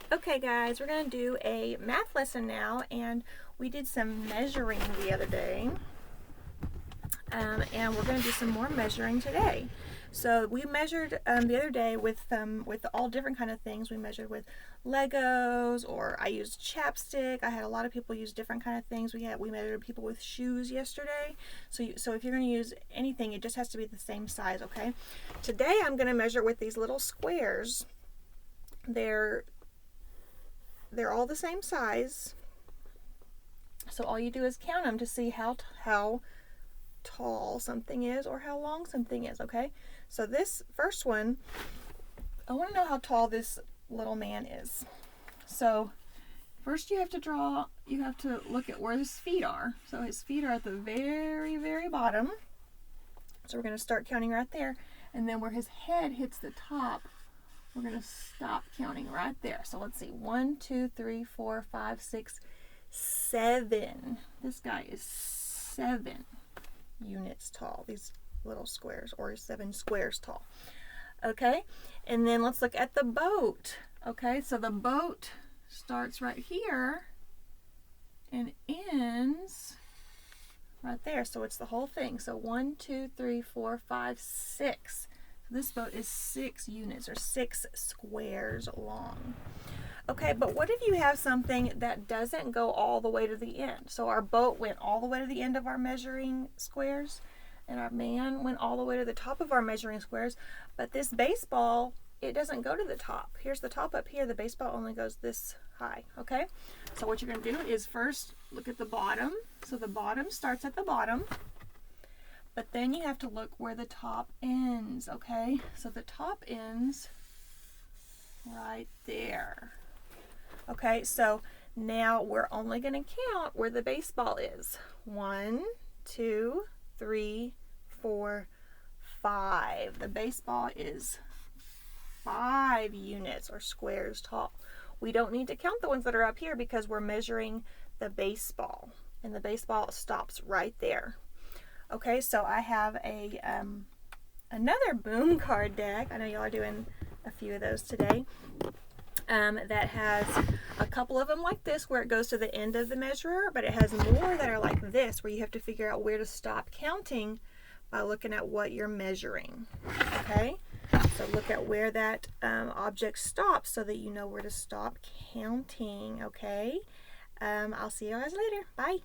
Okay guys, we're going to do a math lesson now, and we did some measuring the other day, and we're going to do some more measuring today. So we measured the other day with all different kind of things. We measured with Legos, or I used chapstick. I had a lot of people use different kind of things. We measured people with shoes yesterday. So if you're going to use anything, it just has to be the same size, okay? Today I'm going to measure with these little squares. They're all the same size, so all you do is count them to see how tall something is or how long something is, okay? So this first one, I want to know how tall this little man is. So first you have to look at where his feet are. So his feet are at the very, very bottom. So we're going to start counting right there, and then where his head hits the top, we're going to stop counting right there. So let's see. 1, 2, 3, 4, 5, 6, 7. This guy is 7 units tall. These little squares, or 7 squares tall. Okay? And then let's look at the boat. Okay? So the boat starts right here and ends right there. So it's the whole thing. So 1, 2, 3, 4, 5, 6. This boat is 6 units, or 6 squares long. Okay, but what if you have something that doesn't go all the way to the end? So our boat went all the way to the end of our measuring squares, and our man went all the way to the top of our measuring squares, but this baseball, it doesn't go to the top. Here's the top up here. The baseball only goes this high, okay? So what you're going to do is first look at the bottom. So the bottom starts at the bottom. But then you have to look where the top ends, okay? So the top ends right there. Okay, so now we're only going to count where the baseball is. 1, 2, 3, 4, 5. The baseball is 5 units, or squares tall. We don't need to count the ones that are up here because we're measuring the baseball, and the baseball stops right there. Okay, so I have another boom card deck. I know y'all are doing a few of those today. That has a couple of them like this, where it goes to the end of the measurer, but it has more that are like this, where you have to figure out where to stop counting by looking at what you're measuring. Okay, so look at where that object stops so that you know where to stop counting. Okay, I'll see you guys later. Bye.